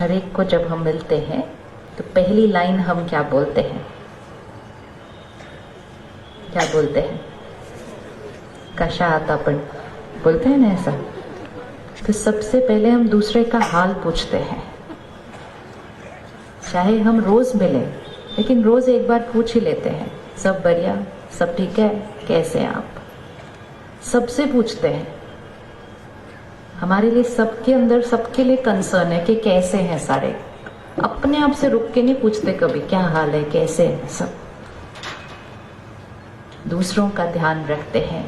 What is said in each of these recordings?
हर एक को जब हम मिलते हैं तो पहली लाइन हम क्या बोलते हैं? क्या बोलते हैं? कशा आता पण बोलते हैं ना ऐसा। तो सबसे पहले हम दूसरे का हाल पूछते हैं। चाहे हम रोज मिले, लेकिन रोज एक बार पूछ ही लेते हैं, सब बढ़िया, सब ठीक है, कैसे हैं आप? सबसे पूछते हैं। हमारे लिए सबके अंदर सबके लिए कंसर्न है कि कैसे हैं सारे। अपने आप से रुक के नहीं पूछते कभी क्या हाल है, कैसे हैं सब। दूसरों का ध्यान रखते हैं।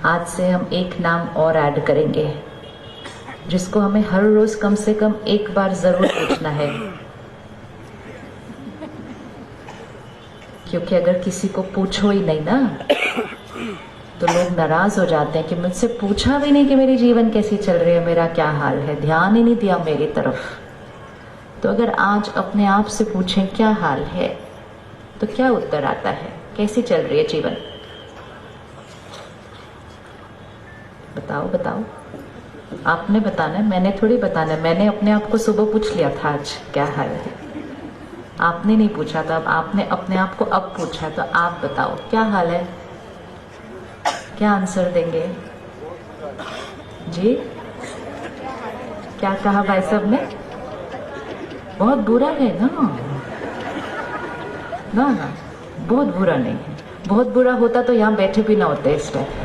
आज से हम एक नाम और ऐड करेंगे जिसको हमें हर रोज कम से कम एक बार जरूर पूछना है, क्योंकि अगर किसी को पूछो ही नहीं ना तो लोग नाराज हो जाते हैं कि मुझसे पूछा भी नहीं कि मेरी जीवन कैसी चल रही है, मेरा क्या हाल है, ध्यान ही नहीं दिया मेरी तरफ। तो अगर आज अपने आप से पूछें क्या हाल है, तो क्या उत्तर आता है? कैसी चल रही है जीवन? बताओ बताओ। आपने बताना है, मैंने थोड़ी बताना है। मैंने अपने आप को सुबह पूछ लिया था आज क्या हाल है। आपने नहीं पूछा था, अब आपने अपने आप को अब पूछा, तो आप बताओ क्या हाल है। क्या आंसर देंगे जी? क्या कहा भाई साहब ने? बहुत बुरा है ना? ना ना, बहुत बुरा नहीं है। बहुत बुरा होता तो यहाँ बैठे भी ना होते इस टाइम।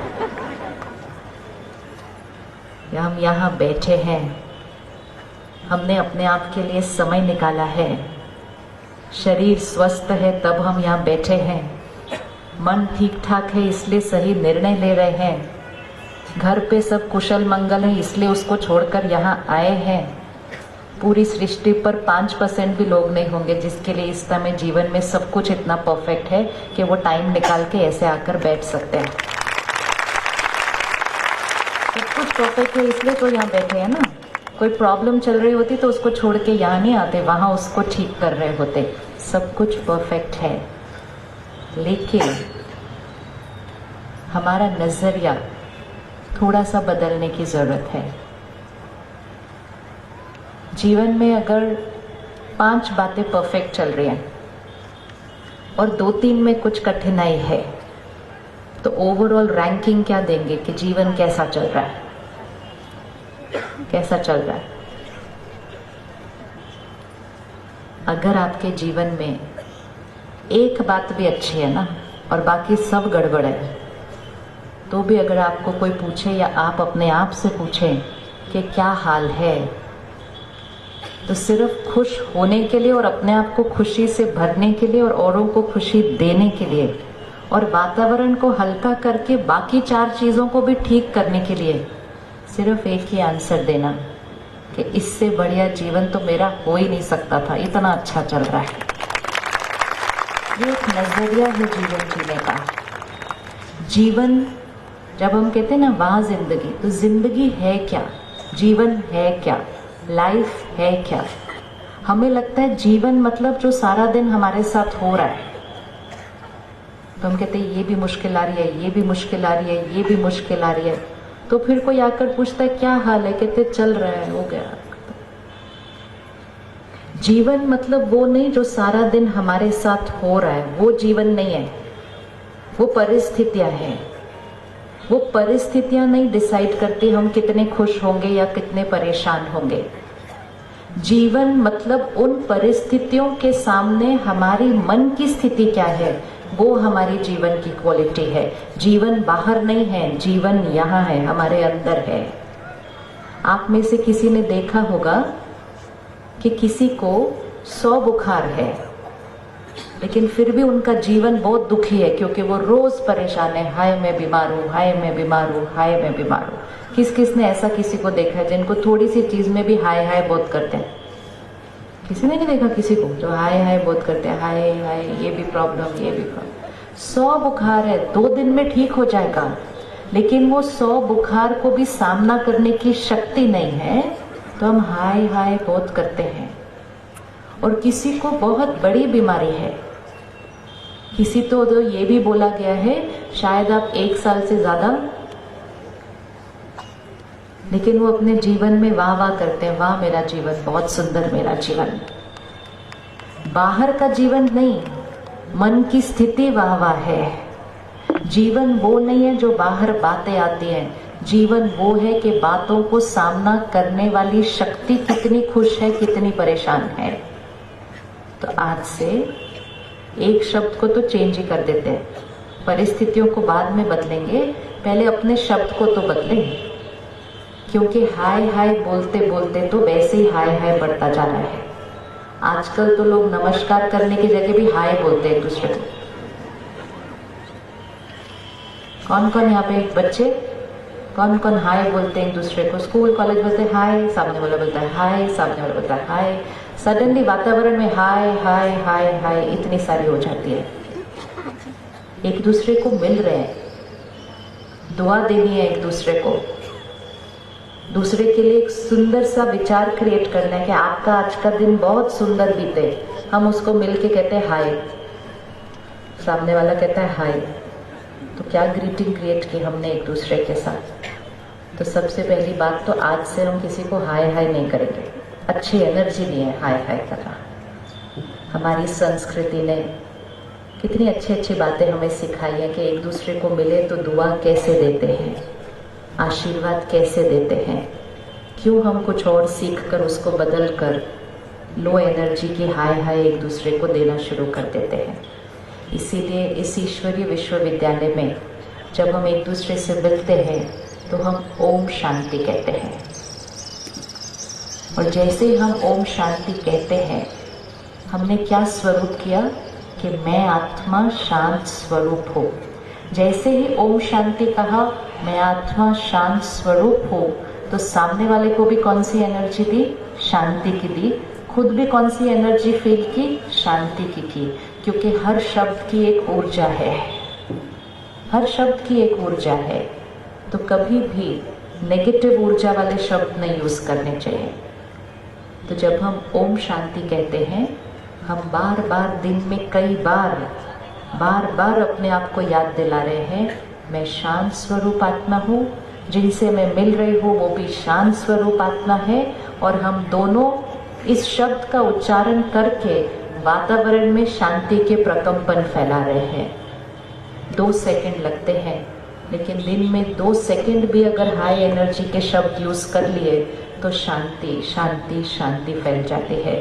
हम यहाँ बैठे हैं, हमने अपने आप के लिए समय निकाला है, शरीर स्वस्थ है तब हम यहाँ बैठे हैं, मन ठीक ठाक है इसलिए सही निर्णय ले रहे हैं, घर पे सब कुशल मंगल है इसलिए उसको छोड़कर यहाँ आए हैं। पूरी सृष्टि पर 5% भी लोग नहीं होंगे जिसके लिए इस समय जीवन में सब कुछ इतना परफेक्ट है कि वो टाइम निकाल के ऐसे आकर बैठ सकते हैं। सब कुछ परफेक्ट है इसलिए तो यहाँ बैठे हैं ना। कोई प्रॉब्लम चल रही होती तो उसको छोड़ के यहाँ नहीं आते, वहां उसको ठीक कर रहे होते। सब कुछ परफेक्ट है, लेकिन हमारा नजरिया थोड़ा सा बदलने की जरूरत है। जीवन में अगर 5 बातें परफेक्ट चल रही हैं और 2-3 में कुछ कठिनाई है, तो ओवरऑल रैंकिंग क्या देंगे कि जीवन कैसा चल रहा है? कैसा चल रहा है? अगर आपके जीवन में एक बात भी अच्छी है ना और बाकी सब गड़बड़ है, तो भी अगर आपको कोई पूछे या आप अपने आप से पूछें कि क्या हाल है, तो सिर्फ खुश होने के लिए और अपने आप को खुशी से भरने के लिए और औरों को खुशी देने के लिए और वातावरण को हल्का करके बाकी 4 चीजों को भी ठीक करने के लिए सिर्फ एक ही आंसर देना कि इससे बढ़िया जीवन तो मेरा हो ही नहीं सकता था, इतना अच्छा चल रहा है। ये एक नजरिया है जीवन जीने का। जीवन जब हम कहते हैं ना वहां जिंदगी, तो जिंदगी है क्या, जीवन है क्या, लाइफ है क्या? हमें लगता है जीवन मतलब जो सारा दिन हमारे साथ हो रहा है। तो हम कहते हैं ये भी मुश्किल आ रही है, ये भी मुश्किल आ रही है, ये भी मुश्किल आ रही है। तो फिर कोई आकर पूछता है क्या हाल है, कहते चल रहा है, हो गया। जीवन मतलब वो नहीं जो सारा दिन हमारे साथ हो रहा है, वो जीवन नहीं है, वो परिस्थितियां हैं। वो परिस्थितियां नहीं डिसाइड करती हम कितने खुश होंगे या कितने परेशान होंगे। जीवन मतलब उन परिस्थितियों के सामने हमारी मन की स्थिति क्या है, वो हमारी जीवन की क्वालिटी है। जीवन बाहर नहीं है, जीवन यहाँ है, हमारे अंदर है। आप में से किसी ने देखा होगा कि किसी को 100 बुखार है, लेकिन फिर भी उनका जीवन बहुत दुखी है क्योंकि वो रोज परेशान है, हाय मैं बीमार हूँ, हाय मैं बीमार हूँ, हाय मैं बीमार हूँ। किस किस ने ऐसा किसी को देखा है जिनको थोड़ी सी चीज में भी हाय हाय बहुत करते हैं? किसी ने नहीं देखा किसी को जो हाय हाय बहुत करते हैं, हाय हाय ये भी प्रॉब्लम, ये भी प्रॉब्लम। 100 बुखार है, 2 दिन में ठीक हो जाएगा, लेकिन वो 100 बुखार को भी सामना करने की शक्ति नहीं है, तो हम हाय हाय बहुत करते हैं। और किसी को बहुत बड़ी बीमारी है, किसी तो ये भी बोला गया है शायद आप 1 साल से ज्यादा लेकिन वो अपने जीवन में वाह वाह करते हैं, वाह मेरा जीवन बहुत सुंदर, मेरा जीवन। बाहर का जीवन नहीं, मन की स्थिति वाह वाह है। जीवन वो नहीं है जो बाहर बातें आती हैं, जीवन वो है कि बातों को सामना करने वाली शक्ति कितनी खुश है, कितनी परेशान है। तो आज से एक शब्द को तो चेंज ही कर देते हैं, परिस्थितियों को बाद में बदलेंगे, पहले अपने शब्द को तो बदलें। क्योंकि हाय हाय बोलते बोलते तो वैसे ही हाय हाय बढ़ता जा रहा है। आजकल तो लोग नमस्कार करने की जगह भी हाय बोलते हैं एक दूसरे को। कौन कौन यहाँ पे बच्चे, कौन कौन हाय बोलते हैं एक दूसरे को? स्कूल कॉलेज बोलते हैं हाय, सामने वाला बोलता है हाय, सामने वाला बोलता है हाय। सडनली वातावरण में हाय हाय हाय हाय इतनी सारी हो जाती है। एक दूसरे को मिल रहे हैं, दुआ देनी है एक दूसरे को, दूसरे के लिए एक सुंदर सा विचार क्रिएट करना है कि आपका आज का दिन बहुत सुंदर बीते। हम उसको मिलके कहते हैं हाय, सामने वाला कहता है हाय। तो क्या ग्रीटिंग क्रिएट की हमने एक दूसरे के साथ। तो सबसे पहली बात तो आज से हम किसी को हाय हाय नहीं करेंगे, अच्छी एनर्जी नहीं है हाय हाय करना। हमारी संस्कृति ने कितनी अच्छी अच्छी बातें हमें सिखाई है कि एक दूसरे को मिले तो दुआ कैसे देते हैं, आशीर्वाद कैसे देते हैं। क्यों हम कुछ और सीख कर उसको बदल कर लो एनर्जी की हाय हाय एक दूसरे को देना शुरू कर देते हैं। इसीलिए इस ईश्वरीय विश्वविद्यालय में जब हम एक दूसरे से मिलते हैं तो हम ओम शांति कहते हैं। और जैसे ही हम ओम शांति कहते हैं, हमने क्या स्वरूप किया कि मैं आत्मा शांत स्वरूप हूँ। जैसे ही ओम शांति कहा, मैं आत्मा शांत स्वरूप हूँ, तो सामने वाले को भी कौन सी एनर्जी दी? शांति की दी। खुद भी कौन सी एनर्जी फील की? शांति की। क्योंकि हर शब्द की एक ऊर्जा है, हर शब्द की एक ऊर्जा है। तो कभी भी नेगेटिव ऊर्जा वाले शब्द नहीं यूज करने चाहिए। तो जब हम ओम शांति कहते हैं, हम बार बार दिन में कई बार अपने आप को याद दिला रहे हैं, मैं शांत स्वरूप आत्मा हूँ, जिनसे मैं मिल रही हूँ वो भी शांत स्वरूप आत्मा है। और हम दोनों इस शब्द का उच्चारण करके वातावरण में शांति के प्रकंपन फैला रहे हैं। 2 सेकंड लगते हैं, लेकिन दिन में 2 सेकंड भी अगर हाई एनर्जी के शब्द यूज कर लिए तो शांति शांति शांति फैल जाती है।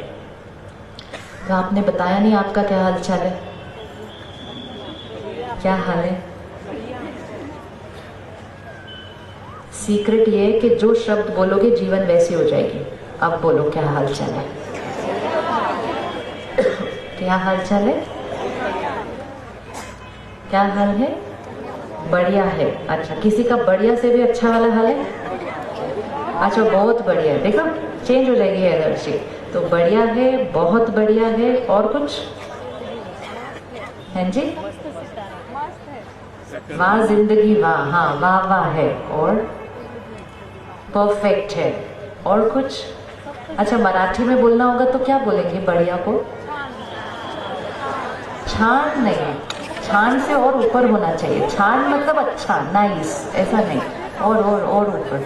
तो आपने बताया नहीं आपका क्या हाल चाल है, क्या हाल है? सीक्रेट ये है कि जो शब्द बोलोगे जीवन वैसी हो जाएगी। अब बोलो क्या हाल चाल है, क्या हाल चाल है, क्या हाल है? बढ़िया है। अच्छा, किसी का बढ़िया से भी अच्छा वाला हाल है? अच्छा, बहुत बढ़िया है। देखो चेंज हो जाएगी एनर्जी। तो बढ़िया है, बहुत बढ़िया है। और कुछ हैं जी? वाह जिंदगी वाह, हाँ वाह वाह है। और परफेक्ट है। और कुछ? अच्छा, मराठी में बोलना होगा तो क्या बोलेंगे बढ़िया को? छान नहीं, छान से और ऊपर होना चाहिए। छान मतलब अच्छा, नाइस, ऐसा नहीं, और ऊपर।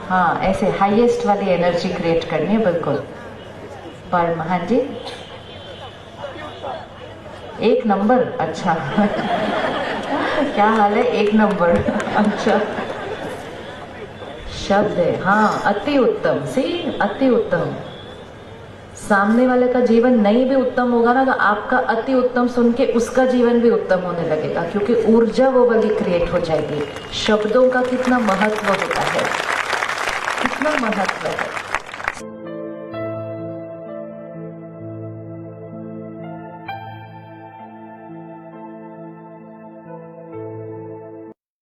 हाँ, ऐसे हाईएस्ट वाली एनर्जी क्रिएट करनी है, बिल्कुल। पर हाँ जी, 1 नंबर। अच्छा क्या हाल है? 1 नंबर। अच्छा, शब्द है, हाँ, अति उत्तम। सी, अति उत्तम। सामने वाले का जीवन नहीं भी उत्तम होगा ना, तो आपका अति उत्तम सुन के उसका जीवन भी उत्तम होने लगेगा, क्योंकि ऊर्जा वो वाली क्रिएट हो जाएगी। शब्दों का कितना महत्व होता है, कितना महत्व है।